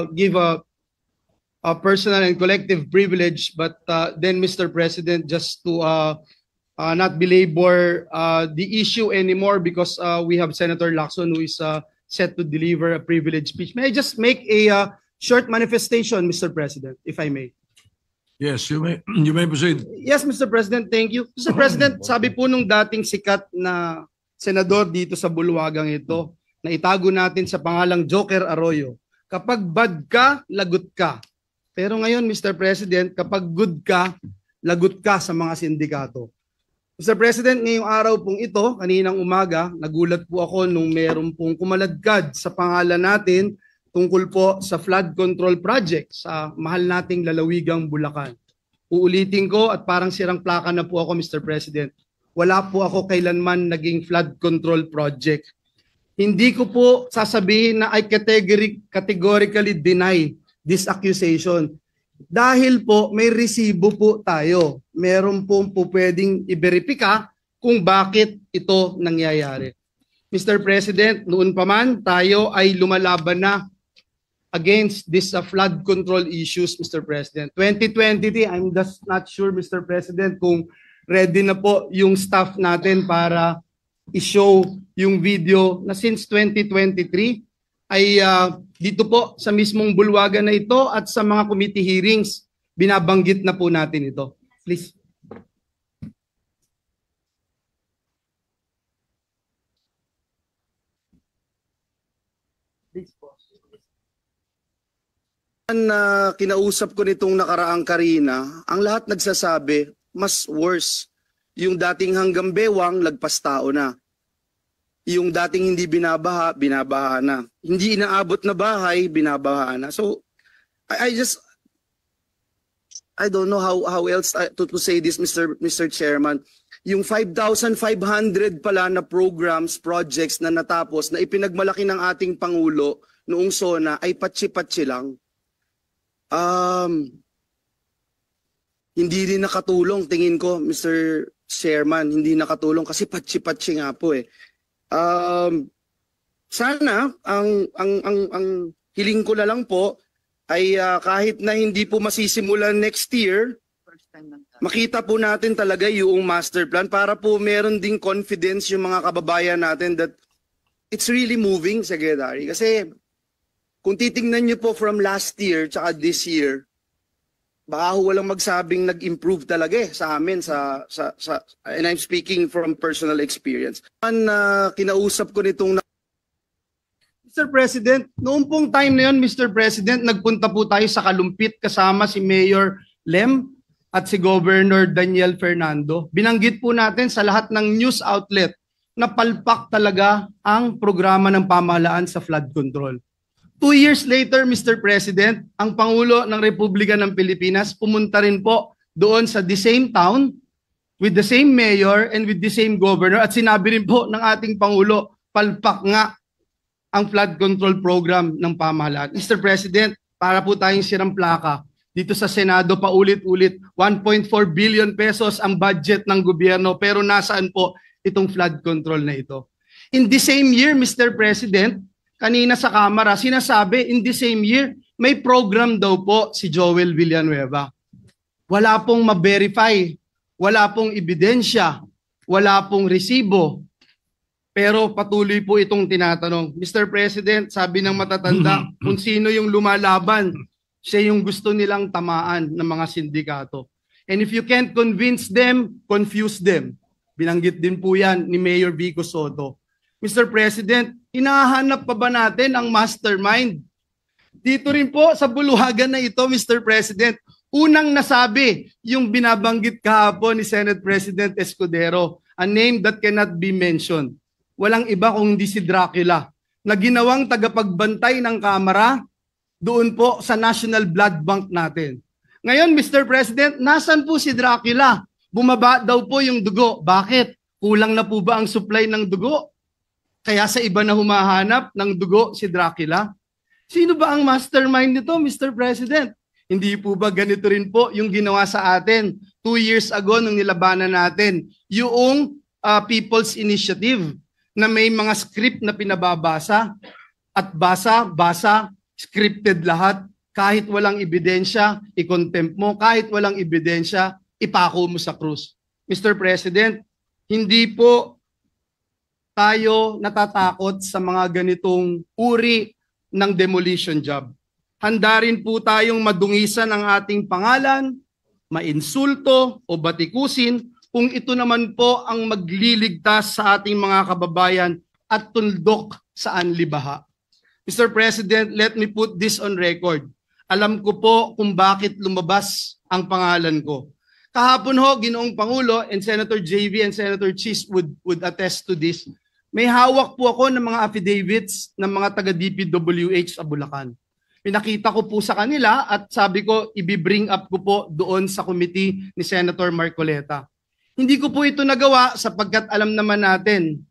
give a personal and collective privilege, but then, Mr. President, just to not belabor the issue anymore, because we have Senator Lacson who is set to deliver a privileged speech. May I just make a short manifestation, Mr. President, if I may? Yes, you may proceed. Yes, Mr. President, thank you. Mr. President, sabi po nung dating sikat na senador dito sa bulwagang ito, na itago natin sa pangalang Joker Arroyo, kapag bad ka, lagot ka. Pero ngayon, Mr. President, kapag good ka, lagot ka sa mga sindikato. Mr. President, ngayong araw pong ito, kaninang umaga, nagulat po ako nung meron pong kumaladkad sa pangalan natin tungkol po sa flood control project sa mahal nating lalawigang Bulacan. Uulitin ko at parang sirang plaka na po ako, Mr. President. Wala po ako kailanman naging flood control project. Hindi ko po sasabihin na I categorically deny this accusation. Dahil po may resibo po tayo. Meron po pwedeng i-verifika kung bakit ito nangyayari. Mr. President, noon pa man tayo ay lumalaban na against this flood control issues, Mr. President. 2023, I'm just not sure, Mr. President, kung ready na po yung staff natin para i-show yung video na since 2023 ay dito po sa mismong bulwagan na ito at sa mga committee hearings, binabanggit na po natin ito. Please. Please po. Na kinausap ko nitong nakaraang Karina, ang lahat nagsasabi, mas worse. Yung dating hanggang bewang, lagpas tao na. Yung dating hindi binabaha, binabaha na. Hindi inaabot na bahay, binabaha na. So, I don't know how else to say this, Mr. Chairman. Yung 5,500 pala na programs, projects na natapos, na ipinagmalaki ng ating Pangulo noong SONA ay patsi-patsi lang. Hindi rin nakatulong, tingin ko, Mr. Chairman, hindi nakatulong kasi patsi-patsi nga po eh. Sana ang hiling ko na lang po ay kahit na hindi po masisimulan next year, makita po natin talaga yung master plan para po meron ding confidence yung mga kababayan natin that it's really moving, Secretary. Kasi kung titingnan niyo po from last year tsaka this year, baka walang magsabing nag-improve talaga sa amin and I'm speaking from personal experience. Kinausap ko nitong Mr. President, noong pong time na yun, Mr. President, nagpunta po tayo sa Kalumpit kasama si Mayor Lem at si Governor Daniel Fernando. Binanggit po natin sa lahat ng news outlet na palpak talaga ang programa ng pamahalaan sa flood control. 2 years later, Mr. President, ang Pangulo ng Republika ng Pilipinas pumunta rin po doon sa the same town with the same mayor and with the same governor at sinabi rin po ng ating Pangulo, palpak nga ang flood control program ng pamahalaan. Mr. President, para po tayong sirang plaka, dito sa Senado paulit-ulit, 1.4 billion pesos ang budget ng gobyerno pero nasaan po itong flood control na ito? In the same year, Mr. President, kanina sa Kamara, sinasabi in the same year, may program daw po si Joel Villanueva. Wala pong ma-verify, wala pong ebidensya, wala pong resibo. Pero patuloy po itong tinatanong. Mr. President, sabi ng matatanda, kung sino yung lumalaban, siya yung gusto nilang tamaan ng mga sindikato. And if you can't convince them, confuse them. Binanggit din po yan ni Mayor Vico Soto. Mr. President, hinahanap pa ba natin ang mastermind? Dito rin po sa bulwagan na ito, Mr. President, unang nasabi yung binabanggit kahapon ni Senate President Escudero, a name that cannot be mentioned. Walang iba kung hindi si Dracula, na ginawang tagapagbantay ng Kamara doon po sa National Blood Bank natin. Ngayon, Mr. President, nasan po si Dracula? Bumaba daw po yung dugo. Bakit? Kulang na po ba ang supply ng dugo? Kaya sa iba na humahanap ng dugo si Dracula? Sino ba ang mastermind nito, Mr. President? Hindi po ba ganito rin po yung ginawa sa atin 2 years ago nung nilabanan natin yung People's Initiative na may mga script na pinababasa at basa scripted lahat, kahit walang ebidensya, i-contempt mo, kahit walang ebidensya, ipako mo sa krus. Mr. President, hindi po tayo natatakot sa mga ganitong uri ng demolition job. Handa rin po tayong madungisan ang ating pangalan, mainsulto o batikusin kung ito naman po ang magliligtas sa ating mga kababayan at tuldok sa anlibaha. Mr. President, let me put this on record. Alam ko po kung bakit lumabas ang pangalan ko. Kahapon ho, Ginoong Pangulo, and Senator JV and Senator Chis would attest to this. May hawak po ako ng mga affidavits ng mga taga-DPWH sa Bulacan. Pinakita ko po sa kanila at sabi ko, i-bring up ko po doon sa committee ni Senator Marcoleta. Hindi ko po ito nagawa sapagkat alam naman natin,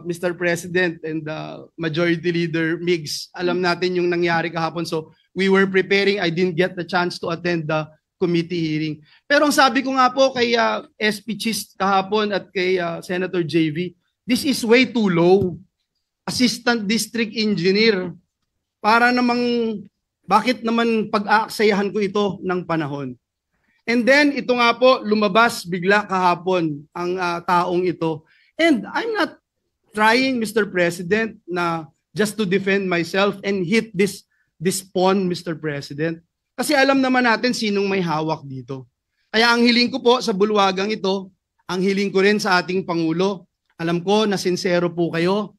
Mr. President and Majority Leader Migs, alam natin yung nangyari kahapon. So we were preparing, I didn't get the chance to attend the committee hearing. Pero ang sabi ko nga po kay SP Chis kahapon at kay Senator JV, this is way too low. Assistant District Engineer. Para namang, bakit naman pag-aaksayahan ko ito ng panahon? And then, ito nga po, lumabas bigla kahapon ang taong ito. And I'm not trying, Mr. President, na just to defend myself and hit this pawn, Mr. President. Kasi alam naman natin sinong may hawak dito. Kaya ang hiling ko po sa bulwagang ito, ang hiling ko rin sa ating Pangulo, alam ko na sincero po kayo,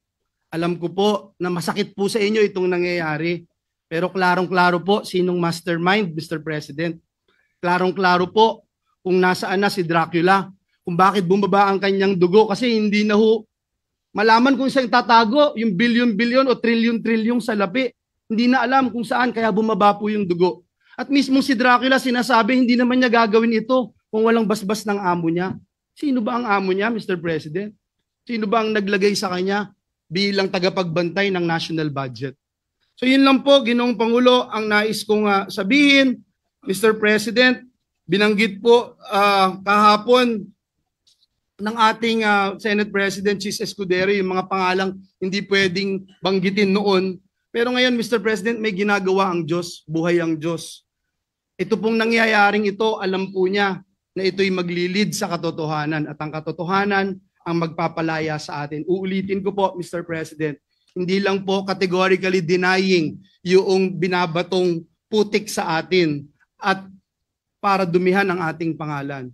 alam ko po na masakit po sa inyo itong nangyayari, pero klarong-klaro po sinong mastermind, Mr. President. Klarong-klaro po kung nasaan na si Dracula, kung bakit bumaba ang kanyang dugo, kasi hindi na ho malaman kung saan tatago yung bilyon-bilyon o trilyon-trilyon sa lapi. Hindi na alam kung saan, kaya bumaba po yung dugo. At mismo si Dracula sinasabi, hindi naman niya gagawin ito kung walang basbas ng amo niya. Sino ba ang amo niya, Mr. President? Sino ba ang naglagay sa kanya bilang tagapagbantay ng national budget? So yun lang po, Ginoong Pangulo, ang nais kong sabihin. Mr. President, binanggit po kahapon ng ating Senate President Chis Escudero yung mga pangalang hindi pwedeng banggitin noon. Pero ngayon, Mr. President, may ginagawa ang Diyos, buhay ang Diyos. Ito pong nangyayaring ito, alam po niya na ito'y maglilid sa katotohanan at ang katotohanan ang magpapalaya sa atin. Uulitin ko po, Mr. President, hindi lang po categorically denying yung binabatong putik sa atin at para dumihan ang ating pangalan.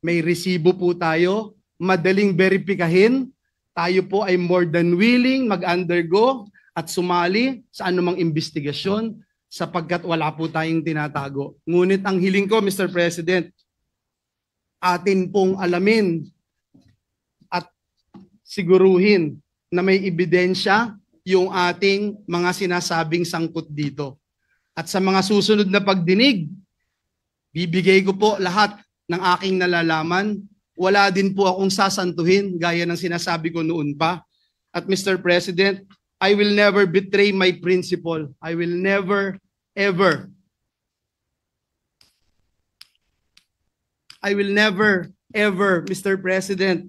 May resibo po tayo, madaling verifikahin, tayo po ay more than willing mag-undergo at sumali sa anumang investigasyon sapagkat wala po tayong tinatago. Ngunit ang hiling ko, Mr. President, atin pong alamin at siguruhin na may ebidensya yung ating mga sinasabing sangkot dito. At sa mga susunod na pagdinig, bibigay ko po lahat ng aking nalalaman. Wala din po akong sasantuhin gaya ng sinasabi ko noon pa. At Mr. President, I will never betray my principle. I will never, ever, Mr. President,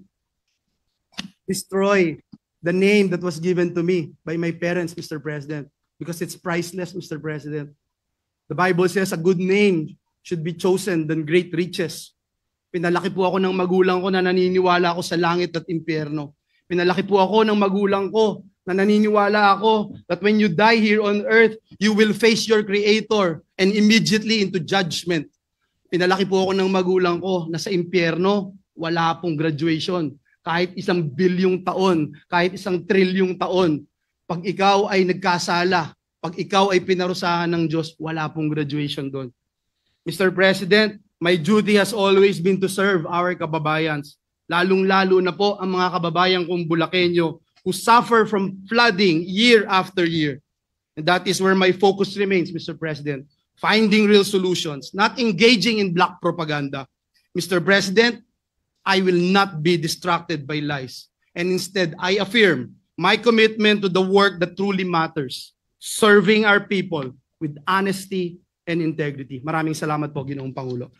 destroy the name that was given to me by my parents, Mr. President, because it's priceless, Mr. President. The Bible says a good name should be chosen than great riches. Pinalaki po ako ng magulang ko na naniniwala ako sa langit at impyerno. Pinalaki po ako ng magulang ko na naniniwala ako that when you die here on earth, you will face your Creator and immediately into judgment. Pinalaki po ako ng magulang ko na sa impyerno, wala pong graduation. Kahit 1 bilyong taon, kahit 1 trilyong taon, pag ikaw ay nagkasala, pag ikaw ay pinarusahan ng Diyos, wala pong graduation doon. Mr. President, my duty has always been to serve our kababayans. Lalong-lalo na po ang mga kababayan kong Bulakenyo who suffer from flooding year after year. And that is where my focus remains, Mr. President. Finding real solutions, not engaging in black propaganda. Mr. President, I will not be distracted by lies. And instead, I affirm my commitment to the work that truly matters, serving our people with honesty and integrity. Maraming salamat po, Ginoong Pangulo.